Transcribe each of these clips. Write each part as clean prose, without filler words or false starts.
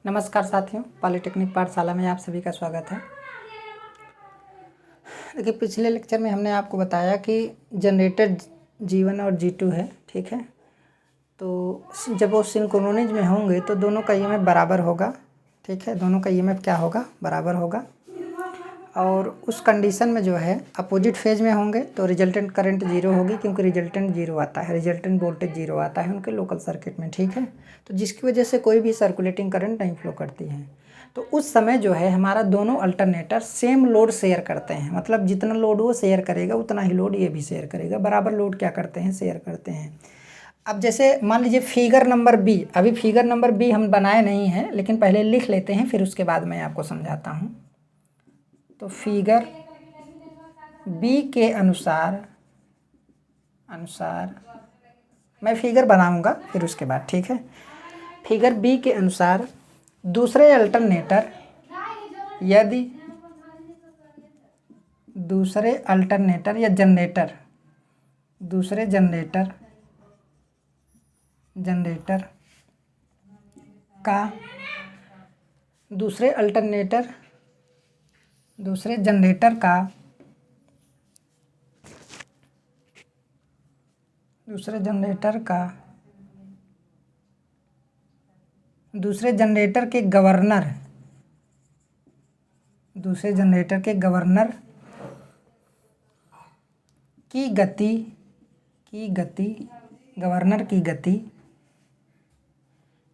नमस्कार साथियों, पॉलिटेक्निक पाठशाला में आप सभी का स्वागत है। देखिए, पिछले लेक्चर में हमने आपको बताया कि जनरेटर G1 और G2 है, ठीक है। तो जब वो सिंक्रोनिज में होंगे तो दोनों का ईएमएफ बराबर होगा, ठीक है। दोनों का ईएमएफ क्या होगा? बराबर होगा। और उस कंडीशन में जो है अपोजिट फेज में होंगे तो रिजल्टेंट करंट जीरो होगी, क्योंकि रिजल्टेंट जीरो आता है, रिजल्टेंट वोल्टेज जीरो आता है उनके लोकल सर्किट में, ठीक है। तो जिसकी वजह से कोई भी सर्कुलेटिंग करंट नहीं फ्लो करती है। तो उस समय जो है हमारा दोनों अल्टरनेटर सेम लोड शेयर करते हैं, मतलब जितना लोड वो शेयर करेगा उतना ही लोड ये भी शेयर करेगा, बराबर लोड क्या करते हैं? शेयर करते हैं। अब जैसे मान लीजिए फिगर नंबर बी, अभी फिगर नंबर बी हम बनाए नहीं हैं, लेकिन पहले लिख लेते हैं, फिर उसके बाद मैं आपको समझाता हूँ। तो फिगर बी के अनुसार मैं फिगर बनाऊंगा फिर उसके बाद, ठीक है। फिगर बी के अनुसार दूसरे अल्टरनेटर यदि दूसरे अल्टरनेटर या जनरेटर दूसरे जनरेटर का दूसरे जनरेटर का दूसरे जनरेटर के गवर्नर की गति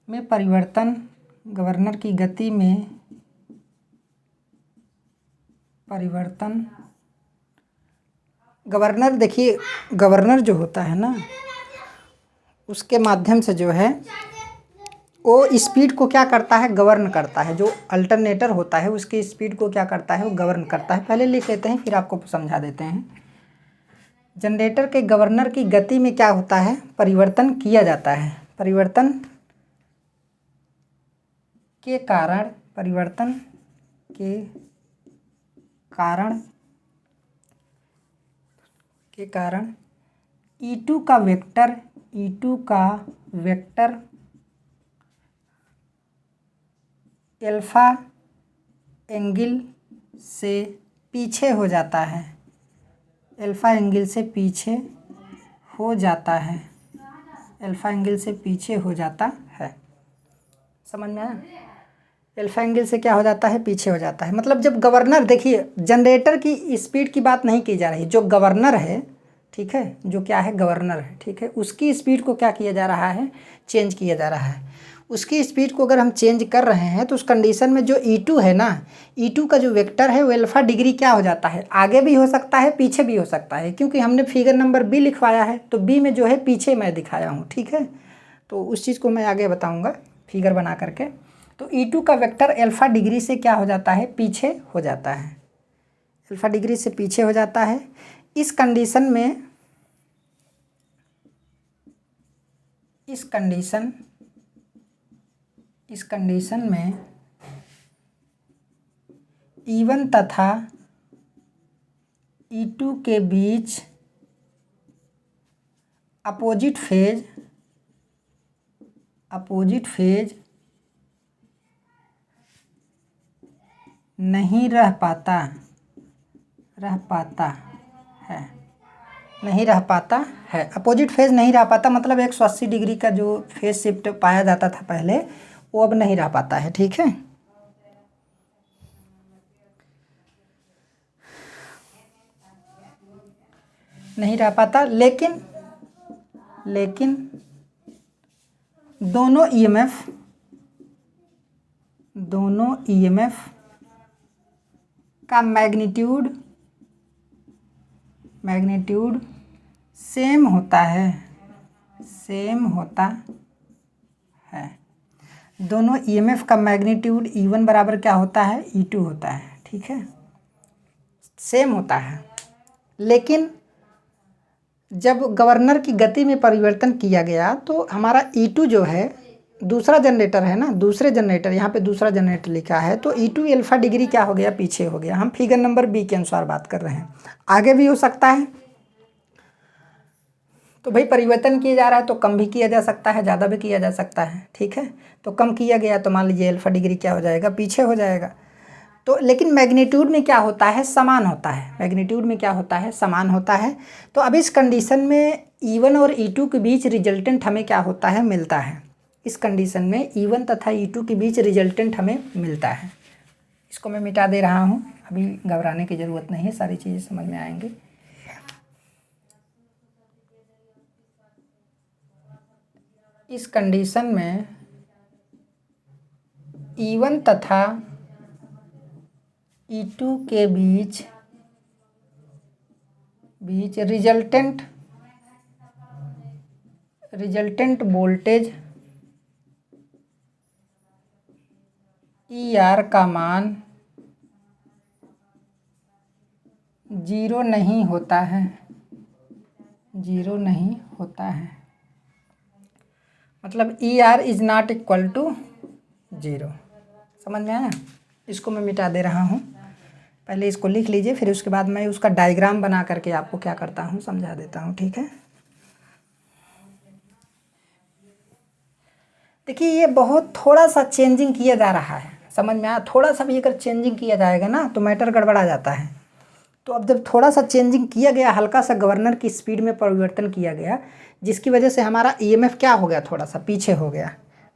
में परिवर्तन गवर्नर, देखिए गवर्नर जो होता है ना, उसके माध्यम से जो है वो स्पीड को क्या करता है? गवर्न करता है। जो अल्टरनेटर होता है उसकी स्पीड को क्या करता है? वो गवर्न करता है। पहले लिख लेते हैं, फिर आपको समझा देते हैं। जनरेटर के गवर्नर की गति में क्या होता है? परिवर्तन किया जाता है। परिवर्तन के कारण E2 का वेक्टर अल्फा एंगल से पीछे हो जाता है। अल्फा एंगल से पीछे हो जाता है। समझ में आया? अल्फा एंगल से क्या हो जाता है? पीछे हो जाता है। मतलब जब गवर्नर, देखिए जनरेटर की स्पीड की बात नहीं की जा रही, जो गवर्नर है, ठीक है, जो क्या है? गवर्नर है, ठीक है। उसकी स्पीड को क्या किया जा रहा है? चेंज किया जा रहा है। उसकी स्पीड को अगर हम चेंज कर रहे हैं तो उस कंडीशन में जो E2 है ना, E2 का जो वेक्टर है वो अल्फा डिग्री क्या हो जाता है? आगे भी हो सकता है, पीछे भी हो सकता है, क्योंकि हमने फिगर नंबर बी लिखवाया है तो बी में जो है पीछे मैं दिखाया हूँ, ठीक है। तो उस चीज़ को मैं आगे बताऊँगा फिगर बना करके। तो E2 का वेक्टर अल्फा डिग्री से क्या हो जाता है? पीछे हो जाता है। अल्फा डिग्री से पीछे हो जाता है। इस कंडीशन में E1 तथा E2 के बीच अपोजिट फेज नहीं रह पाता है। अपोजिट फेज नहीं रह पाता मतलब 180 डिग्री का जो फेज शिफ्ट पाया जाता था पहले, वो अब नहीं रह पाता है, ठीक है। नहीं रह पाता, लेकिन दोनों ईएमएफ का मैग्नीट्यूड सेम होता है। दोनों ईएमएफ का मैग्नीट्यूड E1 बराबर क्या होता है? E2 होता है, ठीक है, सेम होता है। लेकिन जब गवर्नर की गति में परिवर्तन किया गया तो हमारा E2 जो है, दूसरा जनरेटर है ना, दूसरे जनरेटर, यहाँ पे दूसरा जनरेटर लिखा है, तो E2 अल्फा डिग्री क्या हो गया? पीछे हो गया। हम फिगर नंबर बी के अनुसार बात कर रहे हैं, आगे भी हो सकता है। तो भाई परिवर्तन किया जा रहा है तो कम भी किया जा सकता है, ज़्यादा भी किया जा सकता है, ठीक है। तो कम किया गया तो मान लीजिए अल्फा डिग्री क्या हो जाएगा, पीछे हो जाएगा। तो लेकिन मैग्नीट्यूड में क्या होता है, समान होता है। मैग्नीट्यूड में क्या होता है, समान होता है। तो अब इस कंडीशन में E1 और E2 के बीच रिजल्टेंट हमें क्या होता है, मिलता है। इस कंडीशन में E1 तथा E2 के बीच रिजल्टेंट हमें मिलता है। इसको मैं मिटा दे रहा हूँ, अभी घबराने की ज़रूरत नहीं है, सारी चीज़ें समझ में आएंगी। इस कंडीशन में E1 तथा E2 के बीच रिजल्टेंट वोल्टेज ER का मान 0 नहीं होता है, 0 नहीं होता है। मतलब ER is not equal to 0। समझ में आया। इसको मैं मिटा दे रहा हूँ, पहले इसको लिख लीजिए, फिर उसके बाद मैं उसका डायग्राम बना करके आपको क्या करता हूँ, समझा देता हूँ, ठीक है। देखिए ये बहुत थोड़ा सा चेंजिंग किया जा रहा है, समझ में आया। थोड़ा सा भी अगर चेंजिंग किया जाएगा ना तो मैटर गड़बड़ा जाता है। तो अब जब थोड़ा सा चेंजिंग किया गया, हल्का सा गवर्नर की स्पीड में परिवर्तन किया गया, जिसकी वजह से हमारा EMF क्या हो गया, थोड़ा सा पीछे हो गया।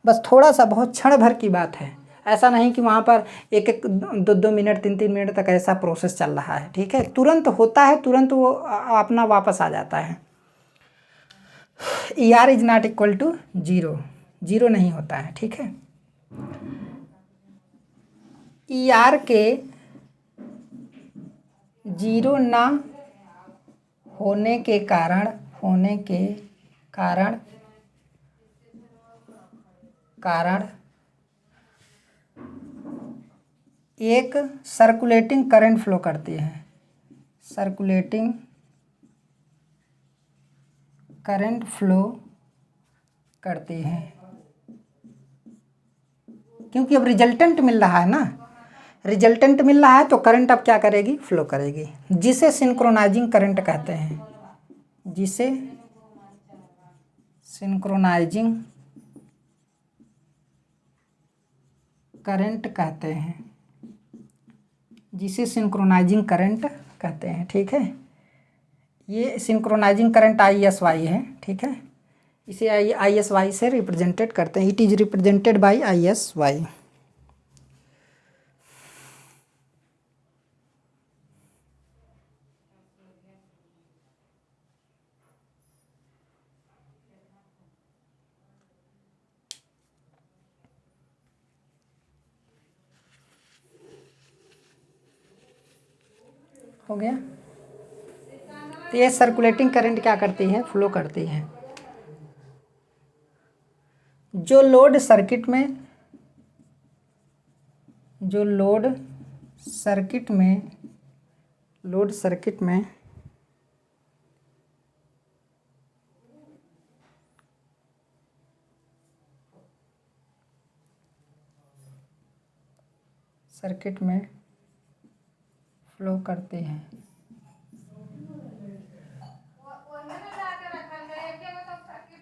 बस थोड़ा सा, बहुत क्षण भर की बात है। ऐसा नहीं कि वहाँ पर एक एक 2-2 मिनट 3-3 मिनट तक ऐसा प्रोसेस चल रहा है, ठीक है। तुरंत होता है, तुरंत वो अपना वापस आ जाता है। ER is not equal to 0, 0 नहीं होता है, ठीक है। ER के 0 ना होने के कारण एक सर्कुलेटिंग करंट फ्लो करती है, सर्कुलेटिंग करंट फ्लो करती है। क्योंकि अब रिजल्टेंट मिल रहा है ना, रिजल्टेंट मिल रहा है तो करंट अब क्या करेगी, फ्लो करेगी, जिसे सिंक्रोनाइजिंग करंट कहते हैं, जिसे सिंक्रोनाइजिंग करंट कहते हैं, जिसे सिंक्रोनाइजिंग करंट कहते हैं, ठीक है। ये सिंक्रोनाइजिंग करंट ISY है, ठीक है। इसे ISY से रिप्रेजेंटेड करते हैं, it is represented by ISY। हो गया। तो ये सर्कुलेटिंग करंट क्या करती है, फ्लो करती है। जो लोड सर्किट में फ्लो करते हैं,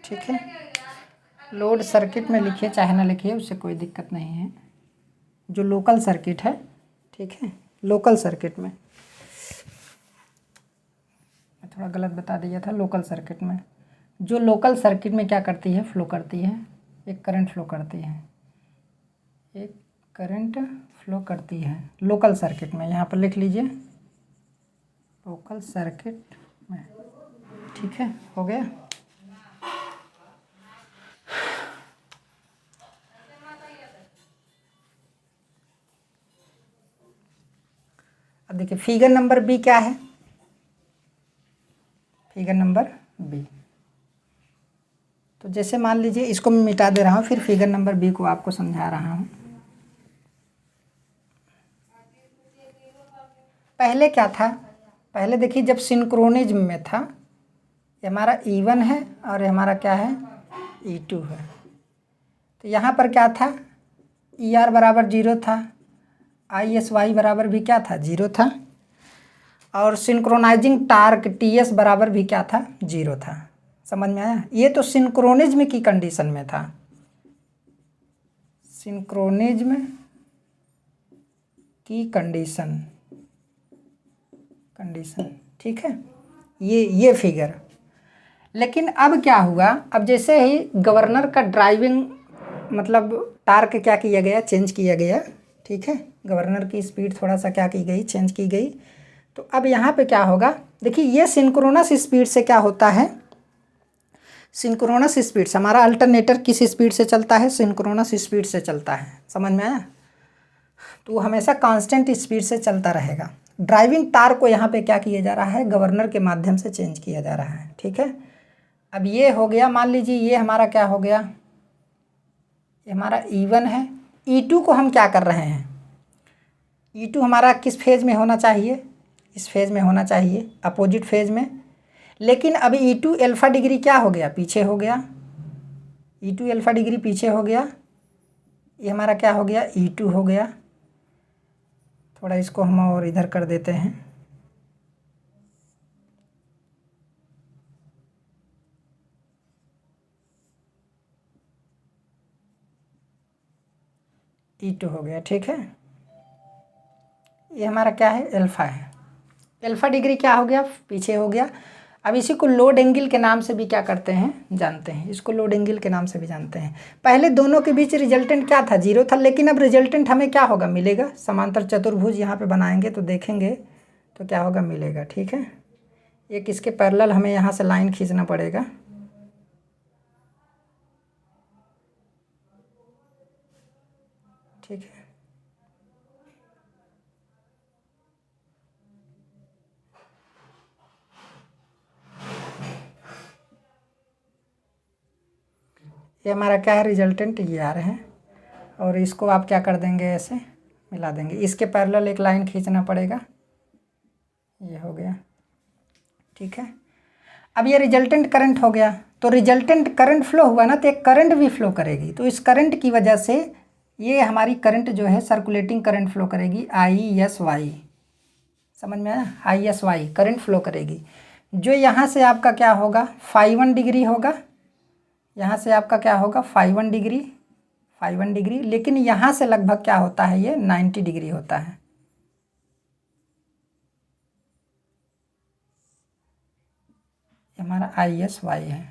ठीक है। लोड सर्किट में लिखिए चाहे ना लिखिए, उससे कोई दिक्कत नहीं है। जो लोकल सर्किट है, ठीक है, लोकल सर्किट में, मैं थोड़ा गलत बता दिया था। लोकल सर्किट में, जो लोकल सर्किट में क्या करती है, फ्लो करती है, एक करंट फ्लो करती है, एक करंट फ्लो करती है लोकल सर्किट में। यहाँ पर लिख लीजिए लोकल सर्किट में, ठीक है। हो गया। अब देखिए फिगर नंबर बी क्या है, फिगर नंबर बी। तो जैसे मान लीजिए इसको मैं मिटा दे रहा हूँ, फिर फिगर नंबर बी को आपको समझा रहा हूँ। पहले क्या था, पहले देखिए जब सिंक्रोनिज्म में था, ये हमारा E1 है और ये हमारा क्या है, E2 है। तो यहाँ पर क्या था, ER बराबर 0 था, ISY बराबर भी क्या था, 0 था, और सिंक्रोनाइजिंग टार्क TS बराबर भी क्या था, 0 था। समझ में आया। ये तो सिंक्रोनिज्म की कंडीशन में था, सिंक्रोनिज्म की कंडीशन, ठीक है, ये फिगर। लेकिन अब क्या हुआ, अब जैसे ही गवर्नर का ड्राइविंग मतलब टार्क क्या किया गया, चेंज किया गया, ठीक है, गवर्नर की स्पीड थोड़ा सा क्या की गई, चेंज की गई। तो अब यहाँ पे क्या होगा, देखिए ये सिंक्रोनस स्पीड से क्या होता है, सिंक्रोनस स्पीड से हमारा अल्टरनेटर किस स्पीड से चलता है, सिंक्रोनस स्पीड से चलता है, समझ में आया। तो वो हमेशा कांस्टेंट स्पीड से चलता रहेगा। ड्राइविंग टार्क को यहाँ पे क्या किया जा रहा है, गवर्नर के माध्यम से चेंज किया जा रहा है, ठीक है। अब ये हो गया, मान लीजिए ये हमारा क्या हो गया, ये हमारा E1 है। E2 को हम क्या कर रहे हैं, E2 हमारा किस फेज में होना चाहिए, इस फेज में होना चाहिए, अपोजिट फेज में। लेकिन अब E2 अल्फा डिग्री क्या हो गया, पीछे हो गया, E2 अल्फा डिग्री पीछे हो गया। ये हमारा क्या हो गया, E2 हो गया। थोड़ा इसको हम और इधर कर देते हैं, E2 हो गया, ठीक है। ये हमारा क्या है, अल्फा है, अल्फा डिग्री क्या हो गया, पीछे हो गया। अब इसी को लोड एंगल के नाम से भी क्या करते हैं, जानते हैं, इसको लोड एंगल के नाम से भी जानते हैं। पहले दोनों के बीच रिजल्टेंट क्या था, 0 था, लेकिन अब रिजल्टेंट हमें क्या होगा, मिलेगा। समांतर चतुर्भुज यहाँ पे बनाएंगे तो देखेंगे तो क्या होगा, मिलेगा, ठीक है। एक इसके पैरेलल हमें यहाँ से लाइन खींचना पड़ेगा, ठीक है। ये हमारा क्या है, रिजल्टेंट ये आ रहे हैं, और इसको आप क्या कर देंगे, ऐसे मिला देंगे। इसके पैरेलल एक लाइन खींचना पड़ेगा, ये हो गया, ठीक है। अब ये रिजल्टेंट करंट हो गया, तो रिजल्टेंट करंट फ्लो हुआ ना, तो एक करंट भी फ्लो करेगी। तो इस करंट की वजह से ये हमारी करंट जो है सर्कुलेटिंग करंट फ्लो करेगी, ISY, समझ में आया, ISY करंट फ्लो करेगी। जो यहाँ से आपका क्या होगा, ∅1 डिग्री होगा, यहाँ से आपका क्या होगा, ∅1 डिग्री, ∅1 डिग्री। लेकिन यहाँ से लगभग क्या होता है, ये 90 डिग्री होता है। हमारा ISY है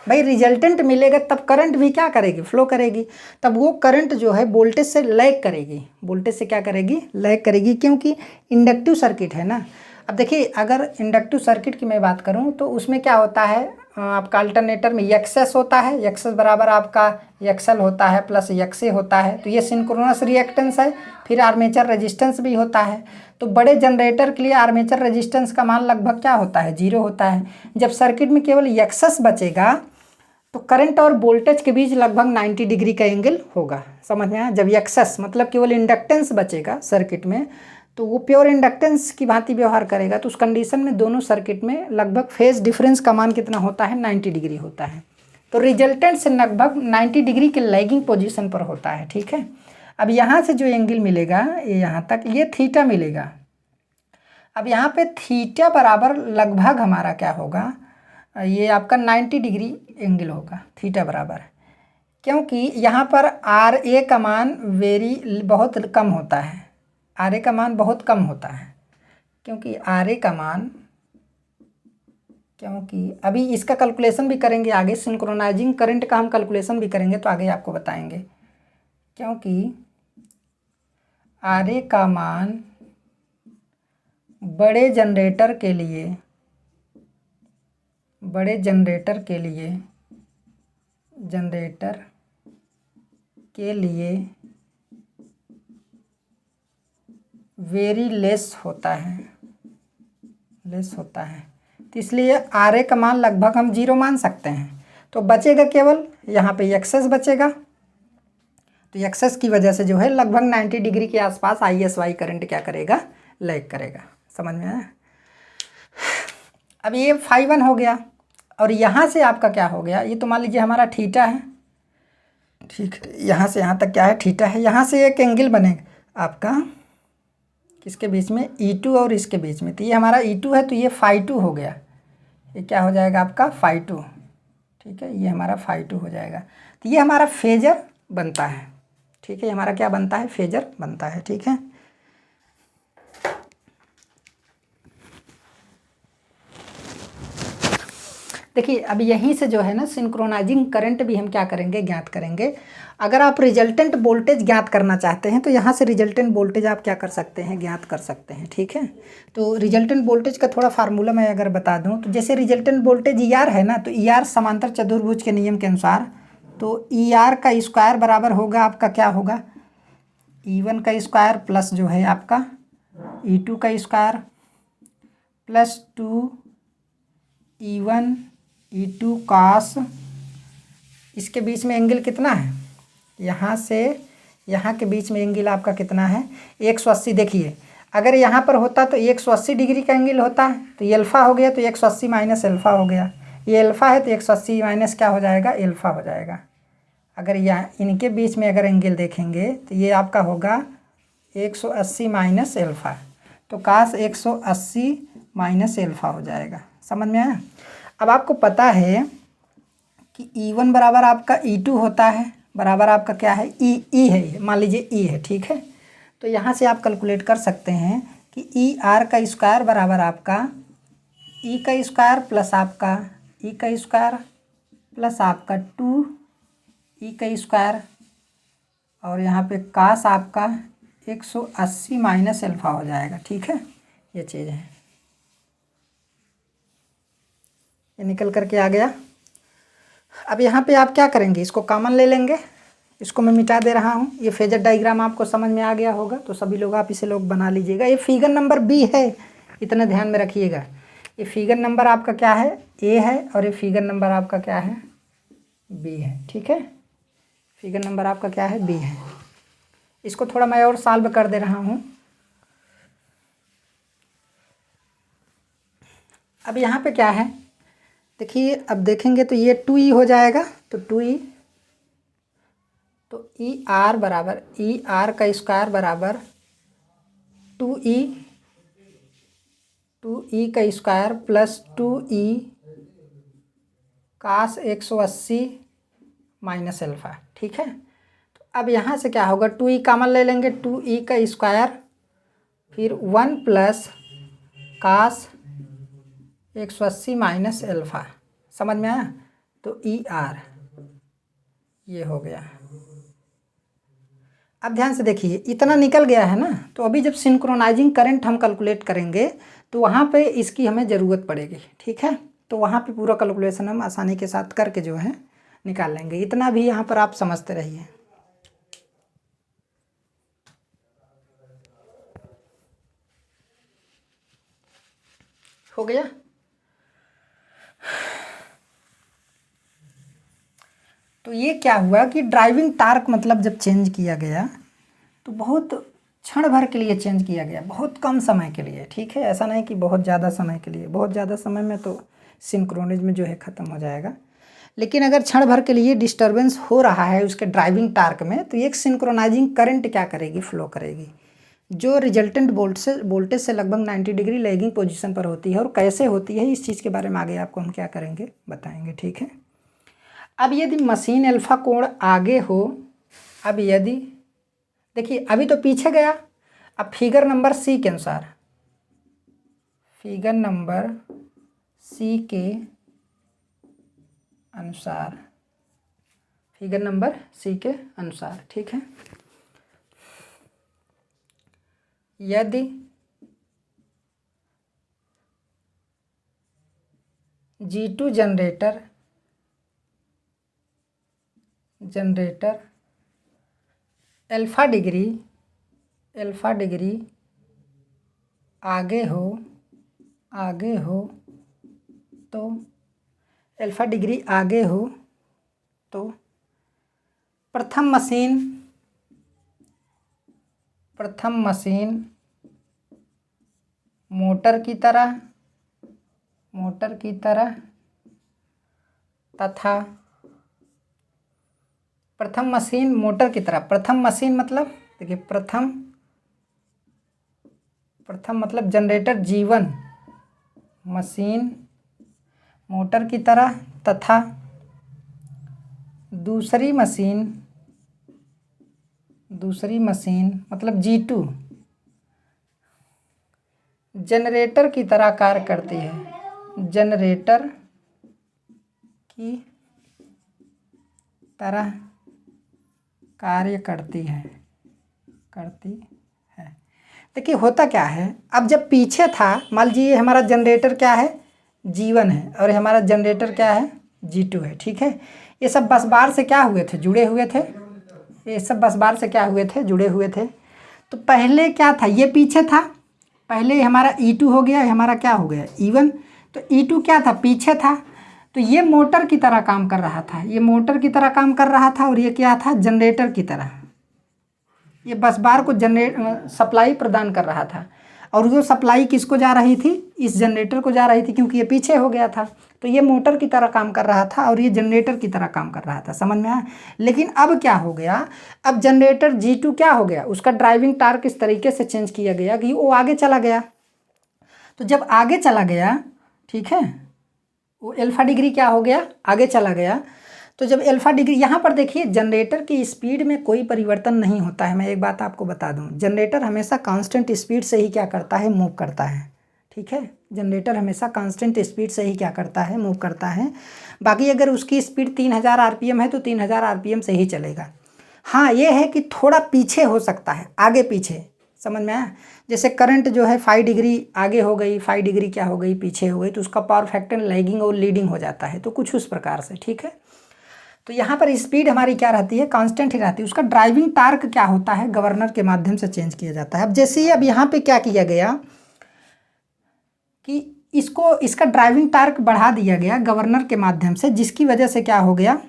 भाई। रिजल्टेंट मिलेगा तब करंट भी क्या करेगी, फ्लो करेगी। तब वो करंट जो है वोल्टेज से लैग करेगी, वोल्टेज से क्या करेगी, लैग करेगी, क्योंकि इंडक्टिव सर्किट है ना। अब देखिए, अगर इंडक्टिव सर्किट की मैं बात करूं तो उसमें क्या होता है, आपका अल्टरनेटर में एक्सेस होता है, एक्सेस बराबर आपका एक्सएल होता है प्लस एक्सए होता है। तो ये सिंक्रोनस रिएक्टेंस है। फिर आर्मेचर रेजिस्टेंस भी होता है। तो बड़े जनरेटर के लिए आर्मेचर रेजिस्टेंस का मान लगभग क्या होता है, 0 होता है। जब सर्किट में केवल एक्सेस बचेगा तो करंट और वोल्टेज के बीच लगभग 90 डिग्री का एंगल होगा, समझ में आया। जब एक्सेस मतलब केवल इंडक्टेंस बचेगा सर्किट में, तो वो प्योर इंडक्टेंस की भांति व्यवहार करेगा। तो उस कंडीशन में दोनों सर्किट में लगभग फेज डिफरेंस का मान कितना होता है, 90 डिग्री होता है। तो रिजल्टेंट से लगभग 90 डिग्री के लैगिंग पोजीशन पर होता है, ठीक है। अब यहाँ से जो एंगल मिलेगा, ये यहाँ तक, ये थीटा मिलेगा। अब यहाँ पे थीटा बराबर लगभग हमारा क्या होगा, ये आपका 90 डिग्री एंगल होगा, थीटा बराबर। क्योंकि यहाँ पर RA का मान बहुत कम होता है, RA का मान बहुत कम होता है। क्योंकि RA का मान, क्योंकि अभी इसका कैलकुलेशन भी करेंगे आगे, सिंक्रोनाइजिंग करंट का हम कैलकुलेशन भी करेंगे तो आगे आपको बताएंगे। क्योंकि RA का मान बड़े जनरेटर के लिए वेरी लेस होता है, तो इसलिए RA का मान लगभग हम 0 मान सकते हैं। तो बचेगा केवल यहाँ पे एक्सेस बचेगा। तो एक्सेस की वजह से जो है लगभग 90 डिग्री के आसपास ISY करंट क्या करेगा, लैग करेगा, समझ में आया। अब ये ∅1 हो गया, और यहाँ से आपका क्या हो गया, ये तो मान लीजिए हमारा थीटा है, ठीक है। यहाँ से यहाँ तक क्या है, थीटा है। यहाँ से एक एंगल बनेगा आपका किसके बीच में, E2 और इसके बीच में। तो ये हमारा E2 है, तो ये ∅2 हो गया, ये क्या हो जाएगा आपका φ2, ठीक है, ये हमारा φ2 हो जाएगा। तो ये हमारा फेजर बनता है, ठीक है, ये हमारा क्या बनता है, फेजर बनता है, ठीक है। देखिए अब यहीं से जो है ना सिंक्रोनाइजिंग करंट भी हम क्या करेंगे, ज्ञात करेंगे। अगर आप रिजल्टेंट वोल्टेज ज्ञात करना चाहते हैं तो यहाँ से रिजल्टेंट वोल्टेज आप क्या कर सकते हैं, ज्ञात कर सकते हैं, ठीक है। तो रिजल्टेंट वोल्टेज का थोड़ा फार्मूला मैं अगर बता दूँ तो जैसे रिजल्टेंट वोल्टेज ई आर है ना, तो ई आर समांतर चतुर्भुज के नियम के अनुसार तो ई आर का स्क्वायर बराबर होगा आपका क्या होगा, E1 का स्क्वायर प्लस जो है आपका E2 का square plus 2E1 E2 cos, इसके बीच में एंगल कितना है, यहाँ से यहाँ के बीच में एंगल आपका कितना है 180। देखिए अगर यहाँ पर होता तो 180 डिग्री का एंगल होता है, तो ये अल्फ़ा हो गया, तो 180 माइनस अल्फ़ा हो गया, ये अल्फ़ा है तो 180 माइनस क्या हो जाएगा, अल्फ़ा हो जाएगा। अगर यहाँ इनके बीच में अगर एंगल देखेंगे तो ये आपका होगा 180 माइनस अल्फ़ा, तो कास 180 माइनस अल्फ़ा हो जाएगा। समझ में आया। अब आपको पता है कि E1 बराबर आपका E2 होता है, बराबर आपका क्या है, ई है, मान लीजिए ई है, ठीक है। तो यहाँ से आप कैलकुलेट कर सकते हैं कि ई आर का स्क्वायर बराबर आपका ई का स्क्वायर प्लस आपका ई का स्क्वायर प्लस आपका 2 ई का स्क्वायर, और यहाँ पे कास आपका 180 माइनस अल्फ़ा हो जाएगा, ठीक है। ये चीज़ है, ये निकल करके आ गया। अब यहाँ पे आप क्या करेंगे, इसको कॉमन ले लेंगे, इसको मैं मिटा दे रहा हूँ। ये फेजर डायग्राम आपको समझ में आ गया होगा, तो सभी लोग आप इसे लोग बना लीजिएगा। ये फिगर नंबर बी है, इतना ध्यान में रखिएगा। ये फिगर नंबर आपका क्या है, ए है, और ये फिगर नंबर आपका क्या है, बी है, ठीक है। फिगर नंबर आपका क्या है, बी है। इसको थोड़ा मैं और सॉल्व कर दे रहा हूँ। अब यहाँ पे क्या है, देखिए अब देखेंगे तो ये 2e हो जाएगा, तो 2e, तो ई आर बराबर ई आर का स्क्वायर बराबर 2e का स्क्वायर प्लस 2e कास 180 माइनस अल्फ़ा, ठीक है। तो अब यहाँ से क्या होगा, 2e कॉमन ले लेंगे, 2e का स्क्वायर फिर 1 प्लस कास 180 माइनस अल्फ़ा। समझ में आया। तो ई आर ये हो गया। अब ध्यान से देखिए, इतना निकल गया है ना, तो अभी जब सिंक्रोनाइजिंग करंट हम कैलकुलेट करेंगे तो वहाँ पे इसकी हमें ज़रूरत पड़ेगी, ठीक है। तो वहाँ पे पूरा कैलकुलेशन हम आसानी के साथ करके जो है निकाल लेंगे। इतना भी यहाँ पर आप समझते रहिए। हो गया। तो ये क्या हुआ कि ड्राइविंग टार्क मतलब जब चेंज किया गया तो बहुत क्षण भर के लिए चेंज किया गया, बहुत कम समय के लिए, ठीक है। ऐसा नहीं कि बहुत ज़्यादा समय के लिए, बहुत ज़्यादा समय में तो सिंक्रोनिज्म में जो है ख़त्म हो जाएगा। लेकिन अगर क्षण भर के लिए डिस्टर्बेंस हो रहा है उसके ड्राइविंग टार्क में, तो एक सिंक्रोनाइजिंग करंट क्या करेगी, फ्लो करेगी, जो रिजल्टेंट वोल्टेज से लगभग 90 डिग्री लैगिंग पोजीशन पर होती है। और कैसे होती है इस चीज़ के बारे में आगे आपको हम क्या करेंगे, बताएंगे, ठीक है। अब यदि मशीन अल्फा कोण आगे हो, अब यदि देखिए अभी तो पीछे गया, अब फिगर नंबर सी के अनुसार, फिगर नंबर सी के अनुसार, फिगर नंबर सी के अनुसार, ठीक है। यदि G2 जनरेटर अल्फा डिग्री आगे हो तो अल्फा डिग्री आगे हो तो प्रथम मशीन मोटर की तरह तथा प्रथम मशीन मोटर की तरह, प्रथम मशीन मतलब देखिए प्रथम मतलब जनरेटर G1 मशीन मोटर की तरह तथा दूसरी मशीन मतलब G2 जनरेटर की तरह कार्य करती है। जनरेटर की तरह कार्य करती है। देखिए होता क्या है, अब जब पीछे था, मान लीजिए हमारा जनरेटर क्या है, G1 है और हमारा जनरेटर क्या है, G2 है। ठीक है, ये सब बस बार से क्या हुए थे, जुड़े हुए थे। ये सब बस बार से क्या हुए थे, जुड़े हुए थे। तो पहले क्या था, ये पीछे था, पहले हमारा E2 हो गया, हमारा क्या हो गया, E1। तो E2 क्या था, पीछे था। तो ये मोटर की तरह काम कर रहा था, ये मोटर की तरह काम कर रहा था और ये क्या था, जनरेटर की तरह। ये बस बार को सप्लाई प्रदान कर रहा था और वो सप्लाई किसको जा रही थी, इस जनरेटर को जा रही थी, क्योंकि ये पीछे हो गया था। तो ये मोटर की तरह काम कर रहा था और ये जनरेटर की तरह काम कर रहा था। समझ में आया। लेकिन अब क्या हो गया, अब जनरेटर G2 क्या हो गया, उसका ड्राइविंग टार्क इस तरीके से चेंज किया गया कि वो आगे चला गया। तो जब आगे चला गया, ठीक है, वो अल्फा डिग्री क्या हो गया, आगे चला गया। तो जब अल्फा डिग्री, यहाँ पर देखिए जनरेटर की स्पीड में कोई परिवर्तन नहीं होता है। मैं एक बात आपको बता दूँ, जनरेटर हमेशा कांस्टेंट स्पीड से ही क्या करता है, मूव करता है। ठीक है, जनरेटर हमेशा कांस्टेंट स्पीड से ही क्या करता है, मूव करता है। बाकी अगर उसकी स्पीड 3000 RPM है तो 3000 RPM से ही चलेगा। हाँ ये है कि थोड़ा पीछे हो सकता है, आगे पीछे। समझ में आया। जैसे करंट जो है 5 डिग्री आगे हो गई, 5 डिग्री क्या हो गई, पीछे हो गई, तो उसका पावर फैक्टर लैगिंग और लीडिंग हो जाता है। तो कुछ उस प्रकार से। ठीक है, तो यहाँ पर स्पीड हमारी क्या रहती है, कांस्टेंट ही रहती है। उसका ड्राइविंग टार्क क्या होता है, गवर्नर के माध्यम से चेंज किया जाता है। अब जैसे ही अब यहाँ पे क्या किया गया कि इसका ड्राइविंग टार्क बढ़ा दिया गया गवर्नर के माध्यम से, जिसकी वजह से क्या हो गया,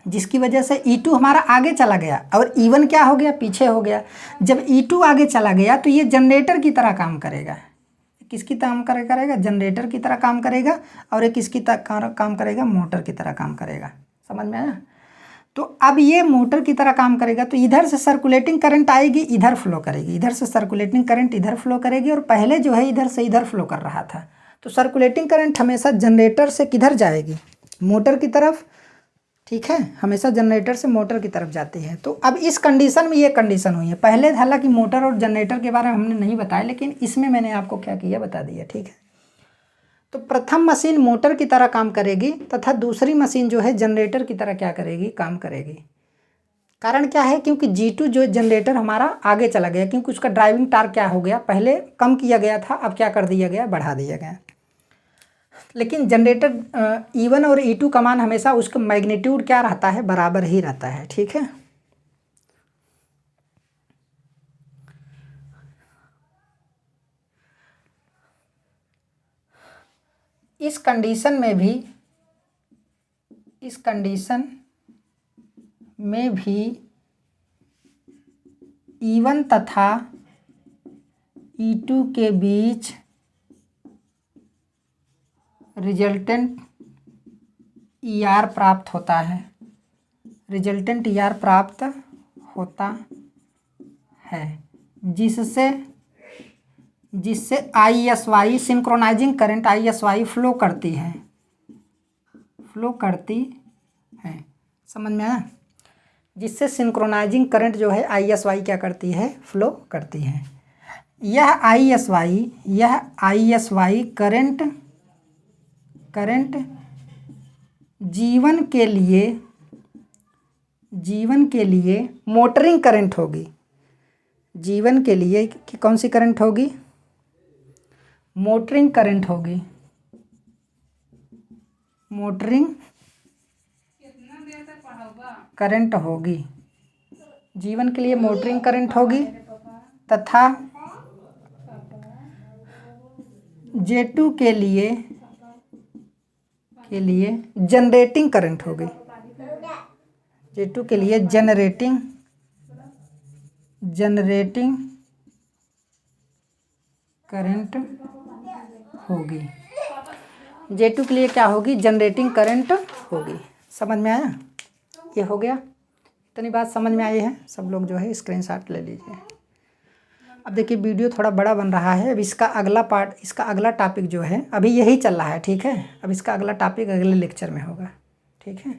जिसकी वजह से E2 हमारा आगे चला गया और E1 क्या हो गया, पीछे हो गया। जब E2 आगे चला गया तो ये जनरेटर की तरह काम करेगा। किसकी तरह काम करेगा, जनरेटर की तरह काम करेगा। और ये किसकी तरह काम करेगा, मोटर की तरह काम करेगा। समझ में आया। तो अब ये मोटर की तरह काम करेगा, तो इधर से सर्कुलेटिंग करंट आएगी, इधर फ्लो करेगी, इधर से सर्कुलेटिंग करंट इधर फ्लो करेगी। और पहले जो है इधर से इधर फ्लो कर रहा था, तो सर्कुलेटिंग करंट हमेशा जनरेटर से किधर जाएगी, मोटर की तरफ। ठीक है, हमेशा जनरेटर से मोटर की तरफ जाती है। तो अब इस कंडीशन में ये कंडीशन हुई है। पहले हालांकि मोटर और जनरेटर के बारे में हमने नहीं बताया, लेकिन इसमें मैंने आपको क्या किया, बता दिया। ठीक है, तो प्रथम मशीन मोटर की तरह काम करेगी तथा दूसरी मशीन जो है जनरेटर की तरह क्या करेगी, काम करेगी। कारण क्या है, क्योंकि G2 जो जनरेटर हमारा आगे चला गया, क्योंकि उसका ड्राइविंग टार्क क्या हो गया, पहले कम किया गया था, अब क्या कर दिया गया, बढ़ा दिया गया। लेकिन जनरेटर E1 और E2 का मान हमेशा उसका मैग्नीट्यूड क्या रहता है, बराबर ही रहता है। ठीक है, इस कंडीशन में भी E1 तथा E2 के बीच रिजल्टेंट ER प्राप्त होता है, रिजल्टेंट ER प्राप्त होता है, जिससे ISY synchronising current ISY flow करती है। समझ में आया। जिससे सिंक्रोनाइजिंग करंट जो है ISY क्या करती है, फ्लो करती है। यह ISY करंट जीवन के लिए मोटरिंग करंट होगी। जीवन के लिए कौन सी करंट होगी, मोटरिंग करंट होगी। मोटरिंग करंट होगी, जीवन के लिए मोटरिंग करंट होगी तथा J2 के लिए जनरेटिंग करंट होगी। J2 के लिए जनरेटिंग करंट होगी। J2 के लिए क्या होगी, जनरेटिंग करंट होगी। समझ में आया, ये हो गया। इतनी बात समझ में आई है, सब लोग जो है स्क्रीनशॉट ले लीजिए। अब देखिए वीडियो थोड़ा बड़ा बन रहा है। अब इसका अगला पार्ट, इसका अगला टॉपिक जो है अभी यही चल रहा है, ठीक है। अब इसका अगला टॉपिक अगले लेक्चर में होगा, ठीक है।